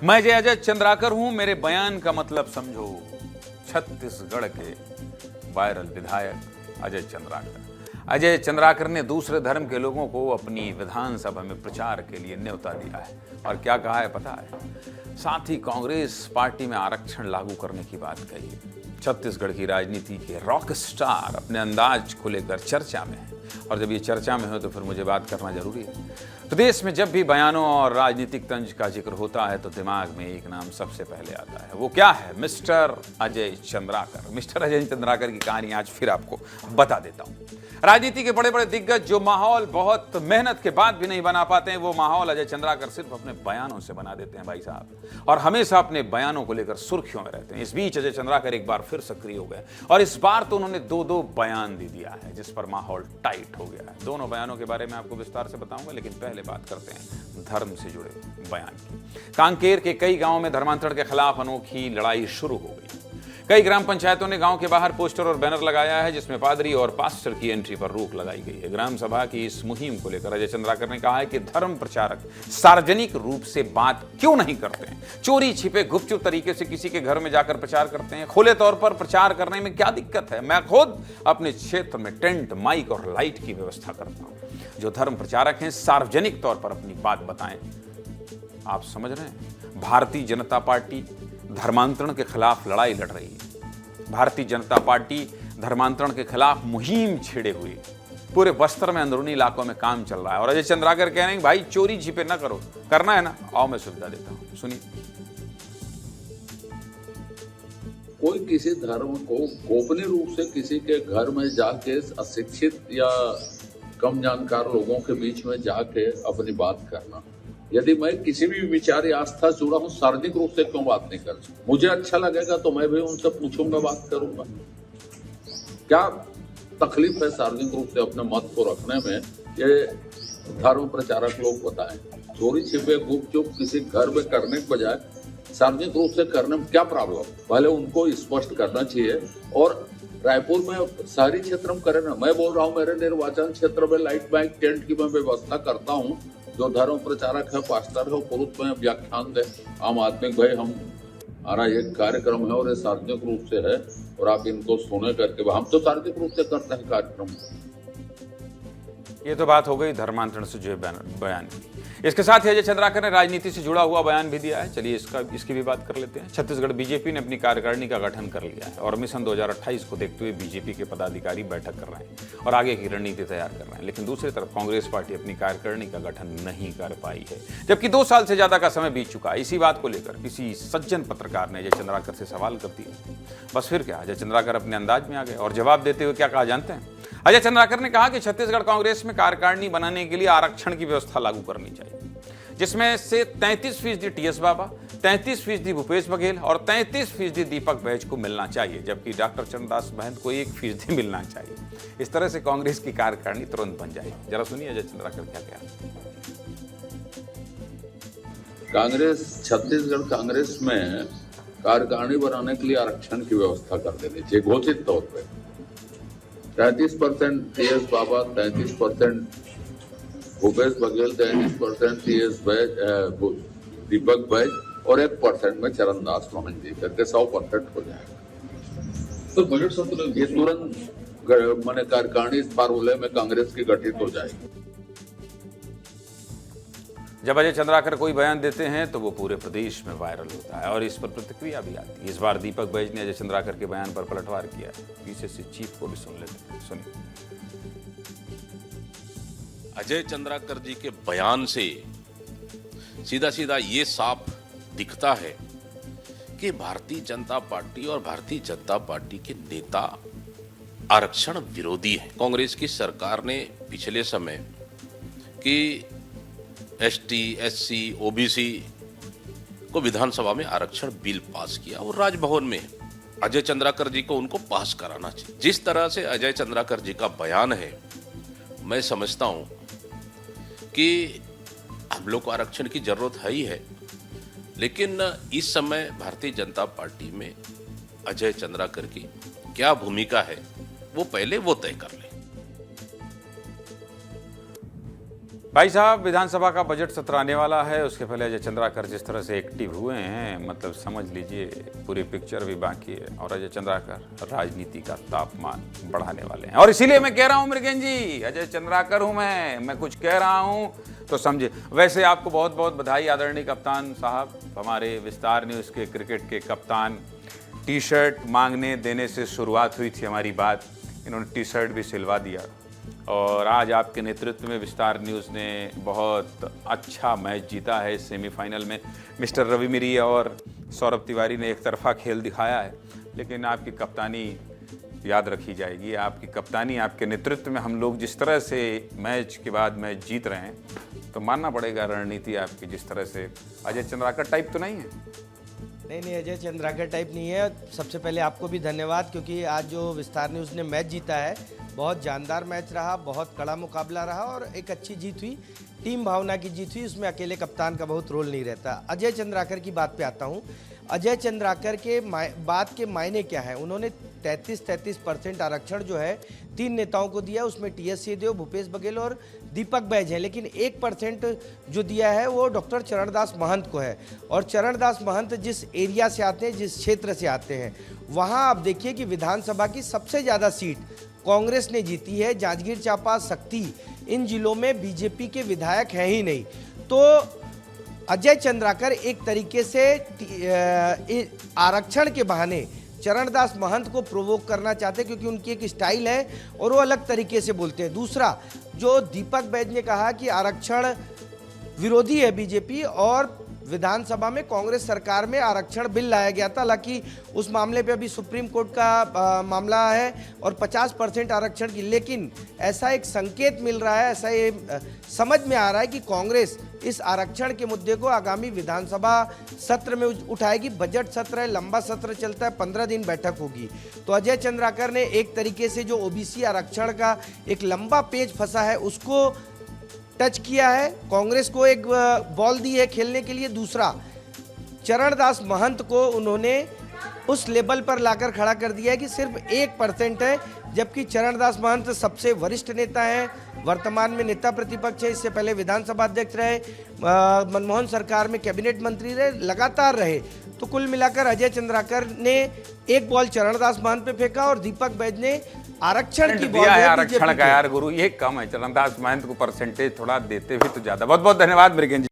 मैं जय अजय चंद्राकर हूं, मेरे बयान का मतलब समझो। छत्तीसगढ़ के वायरल विधायक अजय चंद्राकर। अजय चंद्राकर ने दूसरे धर्म के लोगों को अपनी विधानसभा में प्रचार के लिए न्योता दिया है। और क्या कहा है पता है? साथ ही कांग्रेस पार्टी में आरक्षण लागू करने की बात कही है। छत्तीसगढ़ की राजनीति के रॉक स्टार अपने अंदाज को लेकर चर्चा में है, और जब ये चर्चा में हो तो फिर मुझे बात करना जरूरी है। प्रदेश में जब भी बयानों और राजनीतिक तंज का जिक्र होता है तो दिमाग में एक नाम सबसे पहले आता है। वो क्या है? मिस्टर अजय चंद्राकर। मिस्टर अजय चंद्राकर की कहानी आज फिर आपको बता देता हूं। राजनीति के बड़े बड़े दिग्गज जो माहौल बहुत मेहनत के बाद भी नहीं बना पाते हैं, वो माहौल अजय चंद्राकर सिर्फ अपने बयानों से बना देते हैं भाई साहब, और हमेशा अपने बयानों को लेकर सुर्खियों में रहते हैं। इस बीच अजय चंद्राकर एक बार फिर सक्रिय हो गए, और इस बार तो उन्होंने दो बयान दे दिया है, जिस पर माहौल टाइट हो गया है। दोनों बयानों के बारे में आपको विस्तार से बताऊंगा, लेकिन पहले बात करते हैं धर्म से जुड़े बयान की। कांकेर के कई गांवों में धर्मांतरण के खिलाफ अनोखी लड़ाई शुरू हो गई। कई ग्राम पंचायतों ने गांव के बाहर पोस्टर और बैनर लगाया है, जिसमें पादरी और पास्टर की एंट्री पर रोक लगाई गई है। ग्राम सभा की इस मुहिम को लेकर अजय चंद्राकर ने कहा है कि धर्म प्रचारक सार्वजनिक रूप से बात क्यों नहीं करते हैं? चोरी छिपे गुपचुप तरीके से किसी के घर में जाकर प्रचार करते हैं। खुले तौर पर प्रचार करने में क्या दिक्कत है? मैं खुद अपने क्षेत्र में टेंट, माइक और लाइट की व्यवस्था करता हूं। जो धर्म प्रचारक हैं, सार्वजनिक तौर पर अपनी बात बताएं। आप समझ रहे हैं? भारतीय जनता पार्टी धर्मांतरण के खिलाफ लड़ाई लड़ रही है। भारतीय जनता पार्टी धर्मांतरण के खिलाफ मुहिम छेड़े हुई। पूरे बस्तर में अंदरूनी इलाकों में काम चल रहा है, और अजय चंद्राकर कह रहे हैं भाई चोरी छिपे ना करो, करना है ना, आओ मैं सुविधा देता हूं। सुनिए। कोई किसी धर्म को गोपनीय रूप से किसी के घर में जाके अशिक्षित या कम जानकार लोगों के बीच में जाके अपनी बात करना, यदि मैं किसी भी विचार या आस्था जुड़ा हूं, सार्वजनिक रूप से क्यों बात नहीं कर सकता? मुझे अच्छा लगेगा तो मैं भी उनसे पूछूंगा, बात करूंगा। क्या तकलीफ है सार्वजनिक रूप से अपने मत को रखने में? ये धर्म प्रचारक लोग बताएं। चोरी छिपे गुपचुप किसी घर में करने के बजाय सार्वजनिक रूप से करने में क्या प्रॉब्लम? पहले उनको स्पष्ट करना चाहिए। और रायपुर में शहरी क्षेत्र में करे ना। मैं बोल रहा हूँ मेरे निर्वाचन क्षेत्र में लाइट, माइक, टेंट की मैं व्यवस्था करता हूँ। जो धर्म प्रचारक है, पास्टर है, पुरुष में व्याख्यान दे। आम आदमी भाई हमारा एक कार्यक्रम है और ये सार्वजनिक रूप से है, और आप इनको सुने करके, हम तो सार्वजनिक रूप से करते हैं कार्यक्रम। ये तो बात हो गई धर्मांतरण से जो बयान की। इसके साथ ही अजय चंद्राकर ने राजनीति से जुड़ा हुआ बयान भी दिया है। चलिए इसकी भी बात कर लेते हैं। छत्तीसगढ़ बीजेपी ने अपनी कार्यकारिणी का गठन कर लिया है, और मिशन 2028 को देखते हुए बीजेपी के पदाधिकारी बैठक कर रहे हैं और आगे की रणनीति तैयार कर रहे हैं। लेकिन दूसरी तरफ कांग्रेस पार्टी अपनी कार्यकारिणी का गठन नहीं कर पाई है, जबकि 2 साल से ज्यादा का समय बीत चुका है। इसी बात को लेकर किसी सज्जन पत्रकार ने अजय चंद्राकर से सवाल कर दिया। बस फिर क्या, अजय चंद्राकर अपने अंदाज में आ गए और जवाब देते हुए क्या कहा जानते हैं? अजय चंद्राकर ने कहा कि छत्तीसगढ़ कांग्रेस में कार्यकारिणी बनाने के लिए आरक्षण की व्यवस्था लागू करनी चाहिए, जिसमें से 33% टीएस बाबा, 33% भूपेश बघेल और 33% दीपक बैज को मिलना चाहिए, जबकि डॉक्टर चरणदास महंत को 1% मिलना चाहिए। इस तरह से कांग्रेस की कार्यकारिणी तुरंत बन जाएगी। जरा सुनिए अजय चंद्राकर क्या कहा। कांग्रेस, छत्तीसगढ़ कांग्रेस में कार्यकारिणी बनाने के लिए आरक्षण की व्यवस्था कर देनी चाहिए घोषित तौर पर। 33% टीएस बाबा, 33% भूपेश बघेल, 33% टीएस बैज, दीपक बैज, और 1% में चरणदास महंत जी करके 100% हो जाएगा। तो बजट सत्र ये तुरंत मैंने कार्यकारिणी फार्मूले में कांग्रेस की गठित हो जाएगी। जब अजय चंद्राकर कोई बयान देते हैं तो वो पूरे प्रदेश में वायरल होता है, और इस पर प्रतिक्रिया भी आती है। इस बार दीपक बैज ने अजय चंद्राकर के बयान पर पलटवार किया है। पीछे से चीफ को भी सुन लेते हैं। सुनिए। अजय चंद्राकर जी के बयान से सीधा सीधा ये साफ दिखता है कि भारतीय जनता पार्टी और भारतीय जनता पार्टी के नेता आरक्षण विरोधी हैं। कांग्रेस की सरकार ने पिछले समय कि एसटी, एससी, ओबीसी को विधानसभा में आरक्षण बिल पास किया, और राजभवन में अजय चंद्राकर जी को उनको पास कराना चाहिए। जिस तरह से अजय चंद्राकर जी का बयान है, मैं समझता हूं कि हम लोग को आरक्षण की जरूरत है ही है, लेकिन इस समय भारतीय जनता पार्टी में अजय चंद्राकर की क्या भूमिका है वो पहले वो तय कर ले। भाई साहब, विधानसभा का बजट सत्र आने वाला है। उसके पहले अजय चंद्राकर जिस तरह से एक्टिव हुए हैं, मतलब समझ लीजिए पूरी पिक्चर भी बाकी है। और अजय चंद्राकर राजनीति का तापमान बढ़ाने वाले हैं। और इसीलिए मैं कह रहा हूं मृगेन जी, अजय चंद्राकर हूं मैं कुछ कह रहा हूं तो समझे। वैसे आपको बहुत बहुत बधाई आदरणीय कप्तान साहब, हमारे विस्तार न्यूज़ के क्रिकेट के कप्तान। टी शर्ट मांगने देने से शुरुआत हुई थी हमारी बात, इन्होंने टी शर्ट भी सिलवा दिया। और आज आपके नेतृत्व में विस्तार न्यूज़ ने बहुत अच्छा मैच जीता है। सेमीफाइनल में मिस्टर रवि मिरी और सौरभ तिवारी ने एक तरफा खेल दिखाया है, लेकिन आपकी कप्तानी याद रखी जाएगी। आपकी कप्तानी, आपके नेतृत्व में हम लोग जिस तरह से मैच के बाद मैच जीत रहे हैं, तो मानना पड़ेगा रणनीति आपकी जिस तरह से। अजय चंद्राकर टाइप तो नहीं है? नहीं, अजय चंद्राकर टाइप नहीं है। सबसे पहले आपको भी धन्यवाद, क्योंकि आज जो विस्तार न्यूज़ ने मैच जीता है, बहुत जानदार मैच रहा, बहुत कड़ा मुकाबला रहा और एक अच्छी जीत हुई, टीम भावना की जीत हुई। उसमें अकेले कप्तान का बहुत रोल नहीं रहता। अजय चंद्राकर की बात पे आता हूँ। अजय चंद्राकर के बात के मायने क्या है? उन्होंने 33% आरक्षण जो है 3 नेताओं को दिया, उसमें टीएस सिंहदेव, भूपेश बघेल और दीपक बैज हैं, लेकिन 1% जो दिया है वो डॉक्टर चरणदास महंत को है। और चरणदास महंत जिस एरिया से आते हैं, जिस क्षेत्र से आते हैं, वहाँ आप देखिए कि विधानसभा की सबसे ज़्यादा सीट कांग्रेस ने जीती है। जांजगीर चांपा, शक्ति, इन जिलों में बीजेपी के विधायक हैं ही नहीं। तो अजय चंद्राकर एक तरीके से आरक्षण के बहाने चरणदास महंत को प्रोवोक करना चाहते हैं, क्योंकि उनकी एक स्टाइल है और वो अलग तरीके से बोलते हैं। दूसरा, जो दीपक बैज ने कहा कि आरक्षण विरोधी है बीजेपी, और विधानसभा में कांग्रेस सरकार में आरक्षण बिल लाया गया था, हालांकि उस मामले पे अभी सुप्रीम कोर्ट का मामला है और 50% आरक्षण की, लेकिन ऐसा एक संकेत मिल रहा है, ऐसा ये समझ में आ रहा है कि कांग्रेस इस आरक्षण के मुद्दे को आगामी विधानसभा सत्र में उठाएगी। बजट सत्र है, लंबा सत्र चलता है, 15 दिन बैठक होगी। तो अजय चंद्राकर ने एक तरीके से जो ओबीसी आरक्षण का एक लंबा पेज फंसा है उसको टच किया है, कांग्रेस को एक बॉल दी है खेलने के लिए। दूसरा, चरणदास महंत को उन्होंने उस लेवल पर लाकर खड़ा कर दिया है कि सिर्फ 1% है, जबकि चरणदास महंत सबसे वरिष्ठ नेता हैं, वर्तमान में नेता प्रतिपक्ष है, इससे पहले विधानसभा अध्यक्ष रहे, मनमोहन सरकार में कैबिनेट मंत्री रहे, लगातार रहे। तो कुल मिलाकर अजय चंद्राकर ने एक बॉल चरणदास महंत पे फेंका और दीपक बैज ने आरक्षण की बॉल है आरक्षण का। यार गुरु, ये कम है। चरणदास महंत को परसेंटेज थोड़ा देते भी तो ज्यादा। बहुत बहुत धन्यवाद मृगेन जी।